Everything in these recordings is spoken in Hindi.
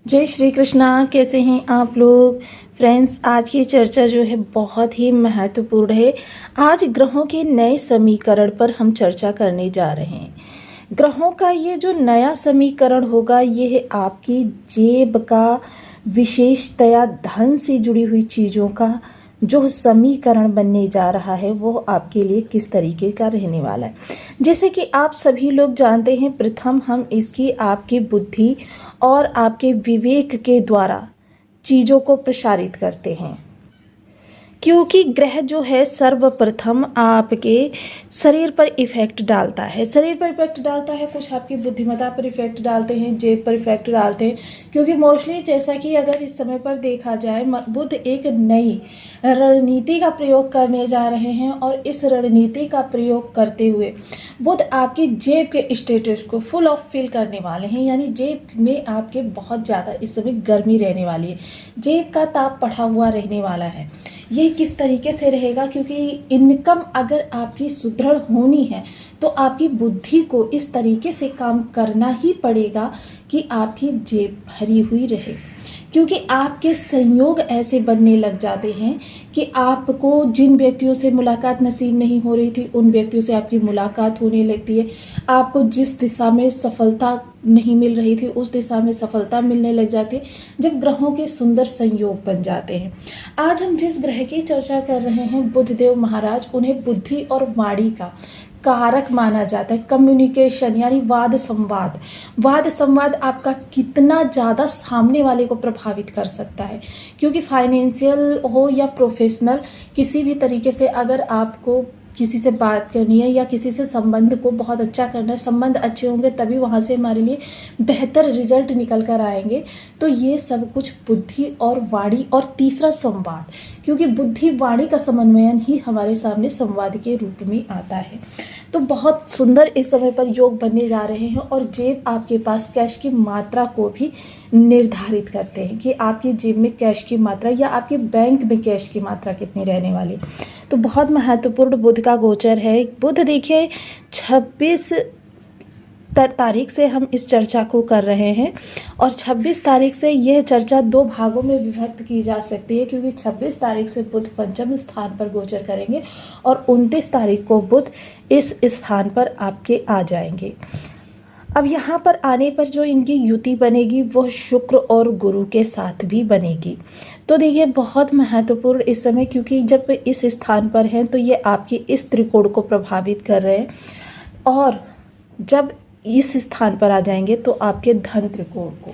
जय श्री कृष्णा। कैसे हैं आप लोग फ्रेंड्स। आज की चर्चा जो है बहुत ही महत्वपूर्ण है। आज ग्रहों के नए समीकरण पर हम चर्चा करने जा रहे हैं। ग्रहों का ये जो नया समीकरण होगा ये है आपकी जेब का, विशेषतया धन से जुड़ी हुई चीज़ों का जो समीकरण बनने जा रहा है वो आपके लिए किस तरीके का रहने वाला है। जैसे कि आप सभी लोग जानते हैं, प्रथम हम इसकी आपकी बुद्धि और आपके विवेक के द्वारा चीज़ों को प्रसारित करते हैं, क्योंकि ग्रह जो है सर्वप्रथम आपके शरीर पर इफ़ेक्ट डालता है। शरीर पर इफ़ेक्ट डालता है, कुछ आपकी बुद्धिमत्ता पर इफ़ेक्ट डालते हैं, जेब पर इफ़ेक्ट डालते हैं। क्योंकि मोस्टली जैसा कि अगर इस समय पर देखा जाए, बुध एक नई रणनीति का प्रयोग करने जा रहे हैं और इस रणनीति का प्रयोग करते हुए बुध आपकी जेब के स्टेटस को फुल ऑफ फिल करने वाले हैं। यानी जेब में आपके बहुत ज़्यादा इस समय गर्मी रहने वाली है, जेब का ताप बढ़ा हुआ रहने वाला है। ये किस तरीके से रहेगा, क्योंकि इनकम अगर आपकी सुदृढ़ होनी है तो आपकी बुद्धि को इस तरीके से काम करना ही पड़ेगा कि आपकी जेब भरी हुई रहे। क्योंकि आपके संयोग ऐसे बनने लग जाते हैं कि आपको जिन व्यक्तियों से मुलाकात नसीब नहीं हो रही थी उन व्यक्तियों से आपकी मुलाकात होने लगती है। आपको जिस दिशा में सफलता नहीं मिल रही थी उस दिशा में सफलता मिलने लग जाती है, जब ग्रहों के सुंदर संयोग बन जाते हैं। आज हम जिस ग्रह की चर्चा कर रहे हैं बुधदेव महाराज, उन्हें बुद्धि और वाणी का कारक माना जाता है। कम्युनिकेशन यानी वाद संवाद आपका कितना ज़्यादा सामने वाले को प्रभावित कर सकता है। क्योंकि फाइनेंशियल हो या प्रोफेशनल, किसी भी तरीके से अगर आपको किसी से बात करनी है या किसी से संबंध को बहुत अच्छा करना है, संबंध अच्छे होंगे तभी वहाँ से हमारे लिए बेहतर रिजल्ट निकल कर आएंगे। तो ये सब कुछ बुद्धि और वाणी और तीसरा संवाद, क्योंकि बुद्धि वाणी का समन्वयन ही हमारे सामने संवाद के रूप में आता है। तो बहुत सुंदर इस समय पर योग बनने जा रहे हैं और जेब आपके पास कैश की मात्रा को भी निर्धारित करते हैं कि आपकी जेब में कैश की मात्रा या आपके बैंक में कैश की मात्रा कितनी रहने वाली। तो बहुत महत्वपूर्ण बुध का गोचर है। बुध देखिए 26 तारीख से हम इस चर्चा को कर रहे हैं और 26 तारीख से यह चर्चा 2 भागों में विभक्त की जा सकती है, क्योंकि 26 तारीख से बुध पंचम स्थान पर गोचर करेंगे और 29 तारीख को बुध इस स्थान पर आपके आ जाएंगे। अब यहाँ पर आने पर जो इनकी युति बनेगी वो शुक्र और गुरु के साथ भी बनेगी। तो देखिए बहुत महत्वपूर्ण इस समय, क्योंकि जब इस स्थान पर हैं तो ये आपकी इस त्रिकोण को प्रभावित कर रहे हैं और जब इस स्थान पर आ जाएंगे तो आपके धन त्रिकोण को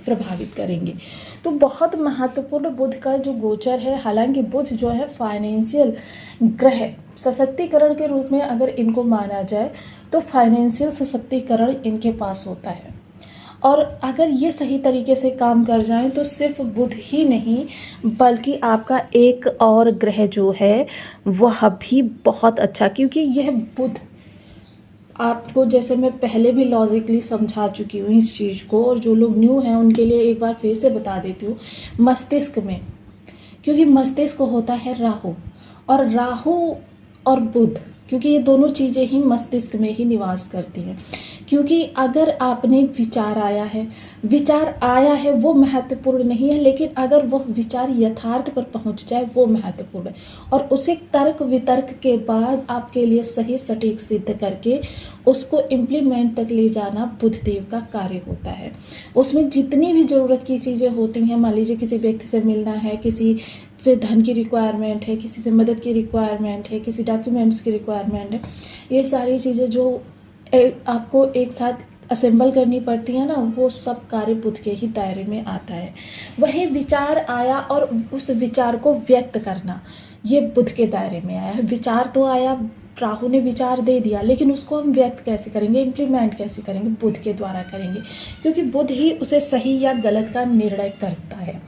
प्रभावित करेंगे। तो बहुत महत्वपूर्ण बुध का जो गोचर है। हालांकि बुध जो है फाइनेंशियल ग्रह, सशक्तिकरण के रूप में अगर इनको माना जाए तो फाइनेंशियल सशक्तिकरण इनके पास होता है। और अगर ये सही तरीके से काम कर जाएं तो सिर्फ बुध ही नहीं बल्कि आपका एक और ग्रह जो है वह भी बहुत अच्छा, क्योंकि यह बुध आपको, जैसे मैं पहले भी लॉजिकली समझा चुकी हूँ इस चीज़ को, और जो लोग न्यू हैं उनके लिए एक बार फिर से बता देती हूँ। मस्तिष्क में, क्योंकि मस्तिष्क होता है राहु, और राहु और बुध, क्योंकि ये दोनों चीज़ें ही मस्तिष्क में ही निवास करती हैं। क्योंकि अगर आपने विचार आया है वो महत्वपूर्ण नहीं है, लेकिन अगर वह विचार यथार्थ पर पहुंच जाए वो महत्वपूर्ण है। और उसे तर्क वितर्क के बाद आपके लिए सही सटीक सिद्ध करके उसको इम्प्लीमेंट तक ले जाना बुधदेव का कार्य होता है। उसमें जितनी भी ज़रूरत की चीज़ें होती हैं, मान लीजिए किसी व्यक्ति से मिलना है, किसी से धन की रिक्वायरमेंट है, किसी से मदद की रिक्वायरमेंट है, किसी डॉक्यूमेंट्स की रिक्वायरमेंट है, ये सारी चीज़ें जो आपको एक साथ असेंबल करनी पड़ती है ना, वो सब कार्य बुध के ही दायरे में आता है। वही विचार आया और उस विचार को व्यक्त करना ये बुध के दायरे में आया है। विचार तो आया, राहु ने विचार दे दिया, लेकिन उसको हम व्यक्त कैसे करेंगे, इम्प्लीमेंट कैसे करेंगे, बुध के द्वारा करेंगे, क्योंकि बुध ही उसे सही या गलत का निर्णय करता है।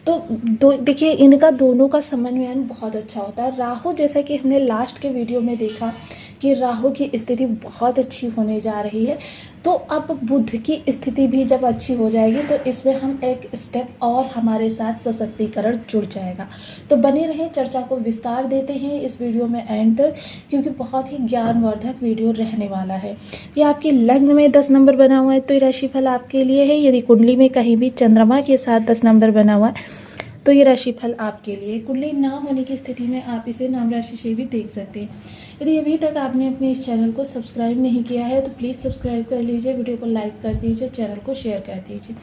तो देखिए इनका दोनों का समन्वयन बहुत अच्छा होता है। राहु, जैसा कि हमने लास्ट के वीडियो में देखा कि राहु की स्थिति बहुत अच्छी होने जा रही है। तो अब बुध की स्थिति भी जब अच्छी हो जाएगी तो इसमें हम एक स्टेप और हमारे साथ सशक्तिकरण जुड़ जाएगा। तो बने रहें, चर्चा को विस्तार देते हैं इस वीडियो में एंड तक, क्योंकि बहुत ही ज्ञानवर्धक वीडियो रहने वाला है। ये आपके लग्न में 10 नंबर बना हुआ है तो ये राशिफल आपके लिए है। यदि कुंडली में कहीं भी चंद्रमा के साथ 10 नंबर बना हुआ है तो ये राशिफल आपके लिए। कुंडली ना होने की स्थिति में आप इसे नाम राशि से भी देख सकते हैं। यदि अभी तक आपने अपने इस चैनल को सब्सक्राइब नहीं किया है तो प्लीज़ सब्सक्राइब कर लीजिए, वीडियो को लाइक कर दीजिए, चैनल को शेयर कर दीजिए।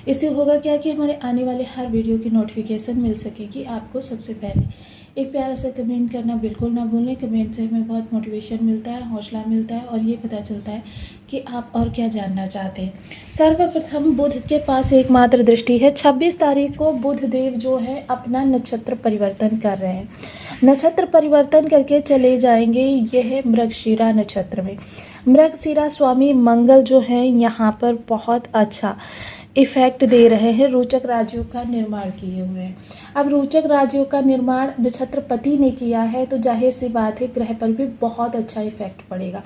इससे होगा क्या कि हमारे आने वाले हर वीडियो की नोटिफिकेशन मिल सकेगी आपको सबसे पहले। एक प्यारा सा कमेंट करना बिल्कुल ना भूलें। कमेंट से हमें बहुत मोटिवेशन मिलता है, हौसला मिलता है और ये पता चलता है कि आप और क्या जानना चाहते हैं। सर्वप्रथम बुध के पास एकमात्र दृष्टि है। 26 तारीख को बुध देव जो है अपना नक्षत्र परिवर्तन कर रहे हैं। नक्षत्र परिवर्तन करके चले जाएंगे यह मृगशिरा नक्षत्र में। मृगशिरा स्वामी मंगल जो है यहाँ पर बहुत अच्छा इफेक्ट दे रहे हैं, रोचक राज्यों का निर्माण किए हुए हैं। अब रोचक राज्यों का निर्माण नक्षत्रपति ने किया है तो जाहिर सी बात है ग्रह पर भी बहुत अच्छा इफेक्ट पड़ेगा।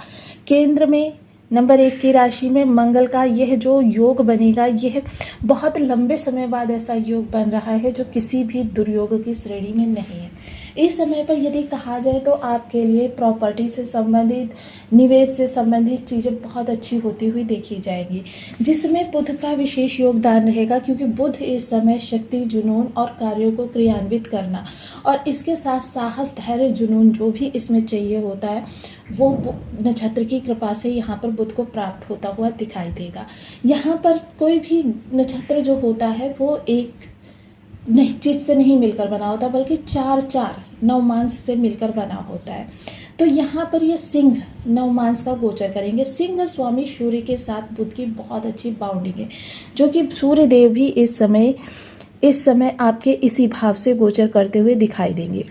केंद्र में नंबर 1 की राशि में मंगल का यह जो योग बनेगा, यह बहुत लंबे समय बाद ऐसा योग बन रहा है जो किसी भी दुर्योग की श्रेणी में नहीं है। इस समय पर यदि कहा जाए तो आपके लिए प्रॉपर्टी से संबंधित, निवेश से संबंधित चीज़ें बहुत अच्छी होती हुई देखी जाएगी, जिसमें बुध का विशेष योगदान रहेगा, क्योंकि बुध इस समय शक्ति, जुनून और कार्यों को क्रियान्वित करना और इसके साथ साहस, धैर्य, जुनून जो भी इसमें चाहिए होता है वो नक्षत्र की कृपा से यहाँ पर बुध को प्राप्त होता हुआ दिखाई देगा। यहाँ पर कोई भी नक्षत्र जो होता है वो एक नहीं चीज़ से नहीं मिलकर बना होता, बल्कि 4 नवमांस से मिलकर बना होता है। तो यहाँ पर ये सिंह नवमांस का गोचर करेंगे। सिंह स्वामी सूर्य के साथ बुध की बहुत अच्छी बाउंडिंग है, जो कि सूर्य देव भी इस समय आपके इसी भाव से गोचर करते हुए दिखाई देंगे।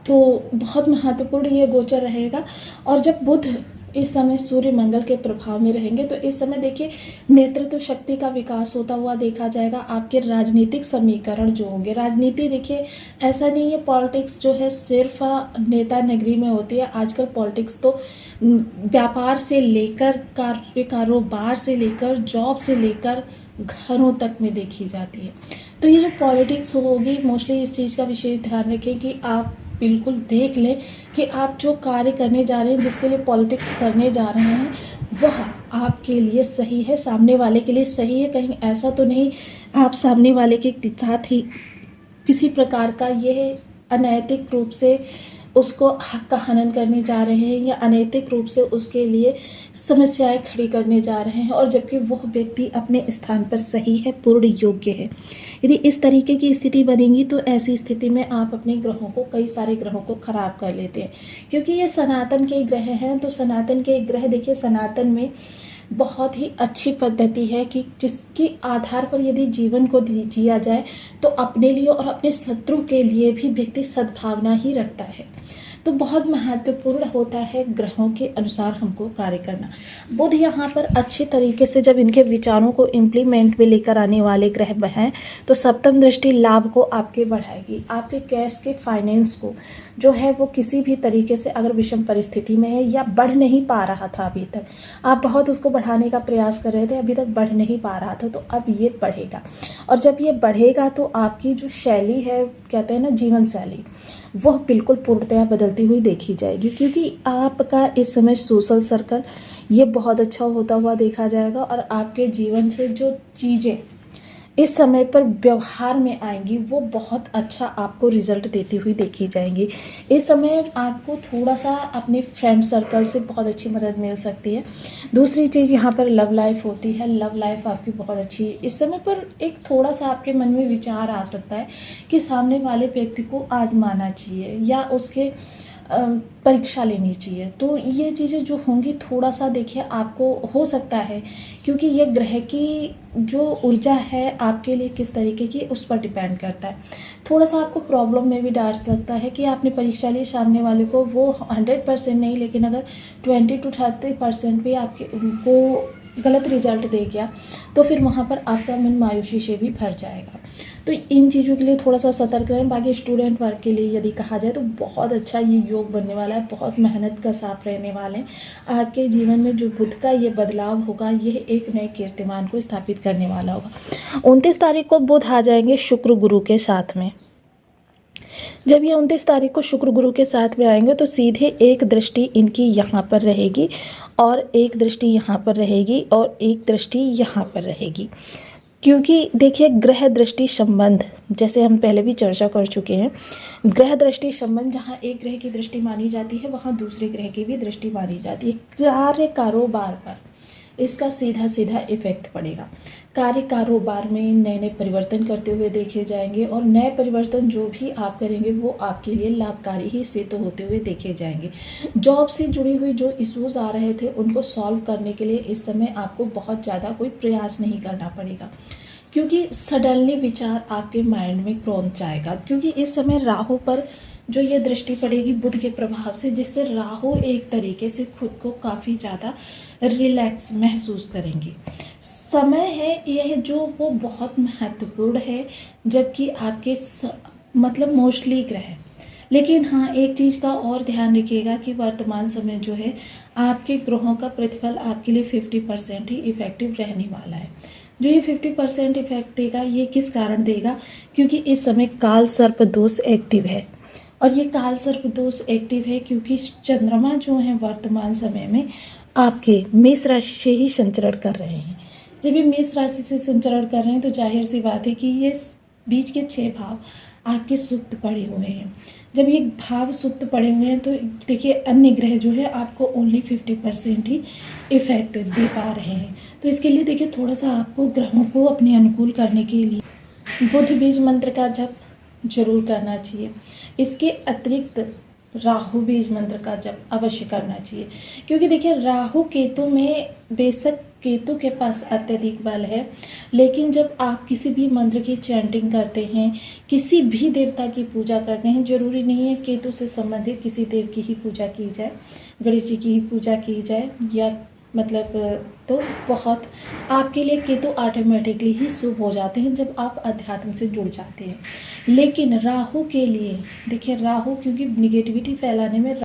तो बहुत महत्वपूर्ण ये गोचर रहेगा। और जब बुध इस समय सूर्य मंगल के प्रभाव में रहेंगे तो इस समय देखिए नेतृत्व शक्ति का विकास होता हुआ देखा जाएगा। आपके राजनीतिक समीकरण जो होंगे, राजनीति देखिए ऐसा नहीं है पॉलिटिक्स जो है सिर्फ नेता नगरी में होती है। आजकल पॉलिटिक्स तो व्यापार से लेकर कारोबार से लेकर जॉब से लेकर घरों तक में देखी जाती है। तो ये जो पॉलिटिक्स होगी, मोस्टली इस चीज़ का विशेष ध्यान रखें कि आप बिल्कुल देख लें कि आप जो कार्य करने जा रहे हैं, जिसके लिए पॉलिटिक्स करने जा रहे हैं, वह आपके लिए सही है, सामने वाले के लिए सही है। कहीं ऐसा तो नहीं आप सामने वाले के साथ ही किसी प्रकार का यह अनैतिक रूप से उसको हक का हनन करने जा रहे हैं या अनैतिक रूप से उसके लिए समस्याएं खड़ी करने जा रहे हैं, और जबकि वह व्यक्ति अपने स्थान पर सही है, पूर्ण योग्य है। यदि इस तरीके की स्थिति बनेगी तो ऐसी स्थिति में आप अपने ग्रहों को, कई सारे ग्रहों को खराब कर लेते हैं, क्योंकि ये सनातन के ग्रह हैं। तो सनातन के ग्रह देखिए, सनातन में बहुत ही अच्छी पद्धति है कि जिसके आधार पर यदि जीवन को जिया जाए तो अपने लिए और अपने शत्रु के लिए भी व्यक्ति सद्भावना ही रखता है। तो बहुत महत्वपूर्ण होता है ग्रहों के अनुसार हमको कार्य करना। बुध यहाँ पर अच्छे तरीके से जब इनके विचारों को इम्प्लीमेंट में लेकर आने वाले ग्रह हैं तो सप्तम दृष्टि लाभ को आपके बढ़ाएगी। आपके कैश के फाइनेंस को जो है वो किसी भी तरीके से अगर विषम परिस्थिति में है या बढ़ नहीं पा रहा था, अभी तक आप बहुत उसको बढ़ाने का प्रयास कर रहे थे, अभी तक बढ़ नहीं पा रहा था, तो अब ये बढ़ेगा। और जब ये बढ़ेगा तो आपकी जो शैली है, कहते हैं ना जीवन शैली, वह बिल्कुल पूर्णतया बदलती हुई देखी जाएगी, क्योंकि आपका इस समय सोशल सर्कल ये बहुत अच्छा होता हुआ देखा जाएगा और आपके जीवन से जो चीज़ें इस समय पर व्यवहार में आएंगी वो बहुत अच्छा आपको रिजल्ट देती हुई देखी जाएंगी। इस समय आपको थोड़ा सा अपने फ्रेंड सर्कल से बहुत अच्छी मदद मिल सकती है। दूसरी चीज़ यहाँ पर लव लाइफ होती है, लव लाइफ आपकी बहुत अच्छी है। इस समय पर एक थोड़ा सा आपके मन में विचार आ सकता है कि सामने वाले व्यक्ति को आजमाना चाहिए या उसके परीक्षा लेनी चाहिए। तो ये चीज़ें जो होंगी थोड़ा सा देखिए आपको हो सकता है, क्योंकि ये ग्रह की जो ऊर्जा है आपके लिए किस तरीके की उस पर डिपेंड करता है। थोड़ा सा आपको प्रॉब्लम में भी डाल सकता है कि आपने परीक्षा ली, सामने वाले को वो 100% नहीं, लेकिन अगर 20 to 30% भी आपके वो गलत रिजल्ट दे गया तो फिर वहाँ पर आपका मन मायूसी से भी भर जाएगा। तो इन चीज़ों के लिए थोड़ा सा सतर्क रहें। बाकी स्टूडेंट वर्ग के लिए यदि कहा जाए तो बहुत अच्छा ये योग बनने वाला है, बहुत मेहनत का साथ रहने वाले हैं। आपके जीवन में जो बुध का ये बदलाव होगा, यह एक नए कीर्तिमान को स्थापित करने वाला होगा। 29 तारीख को बुध आ जाएंगे शुक्र गुरु के साथ में। जब ये 29 तारीख को शुक्र गुरु के साथ में आएंगे तो सीधे एक दृष्टि इनकी यहाँ पर रहेगी और एक दृष्टि यहाँ पर रहेगी और एक दृष्टि यहाँ पर रहेगी। क्योंकि देखिए ग्रह दृष्टि संबंध, जैसे हम पहले भी चर्चा कर चुके हैं, ग्रह दृष्टि संबंध जहाँ एक ग्रह की दृष्टि मानी जाती है वहाँ दूसरे ग्रह की भी दृष्टि मानी जाती है। कार्य कारोबार पर इसका सीधा सीधा इफेक्ट पड़ेगा। कार्य कारोबार में नए नए परिवर्तन करते हुए देखे जाएंगे और नए परिवर्तन जो भी आप करेंगे वो आपके लिए लाभकारी ही सिद्ध होते हुए देखे जाएंगे। जॉब से जुड़ी हुई जो इश्यूज आ रहे थे उनको सॉल्व करने के लिए इस समय आपको बहुत ज़्यादा कोई प्रयास नहीं करना पड़ेगा, क्योंकि सडनली विचार आपके माइंड में क्रॉस जाएगा। क्योंकि इस समय राहु पर जो ये दृष्टि पड़ेगी बुध के प्रभाव से, जिससे राहु एक तरीके से खुद को काफ़ी ज़्यादा रिलैक्स महसूस करेंगे। समय है यह जो वो बहुत महत्वपूर्ण है, जबकि आपके मतलब मोस्टली ग्रह। लेकिन हाँ, एक चीज़ का और ध्यान रखिएगा कि वर्तमान समय जो है आपके ग्रहों का प्रतिफल आपके लिए 50% ही इफेक्टिव रहने वाला है। जो ये 50% इफेक्ट देगा ये किस कारण देगा, क्योंकि इस समय काल सर्प दोष एक्टिव है। और ये काल सर्प दोष एक्टिव है क्योंकि चंद्रमा जो है वर्तमान समय में आपके मेष राशि से ही संचरण कर रहे हैं। जब ये मेष राशि से संचरण कर रहे हैं तो जाहिर सी बात है कि ये बीच के 6 भाव आपके सुप्त पड़े हुए हैं। जब ये भाव सुप्त पड़े हुए हैं तो देखिए अन्य ग्रह जो है आपको ओनली 50% ही इफेक्ट दे पा रहे हैं। तो इसके लिए देखिए थोड़ा सा आपको ग्रहों को अपने अनुकूल करने के लिए बुध बीज मंत्र का जप जरूर करना चाहिए। इसके अतिरिक्त राहु बीज मंत्र का जप अवश्य करना चाहिए, क्योंकि देखिए राहु केतु में बेशक केतु के पास अत्यधिक बल है, लेकिन जब आप किसी भी मंत्र की चैंटिंग करते हैं, किसी भी देवता की पूजा करते हैं, जरूरी नहीं है केतु से संबंधित किसी देव की ही पूजा की जाए, गणेश जी की ही पूजा की जाए या मतलब तो बहुत आपके लिए केतु ऑटोमेटिकली ही शुभ हो जाते हैं जब आप अध्यात्म से जुड़ जाते हैं। लेकिन राहु के लिए देखिए राहु क्योंकि निगेटिविटी फैलाने में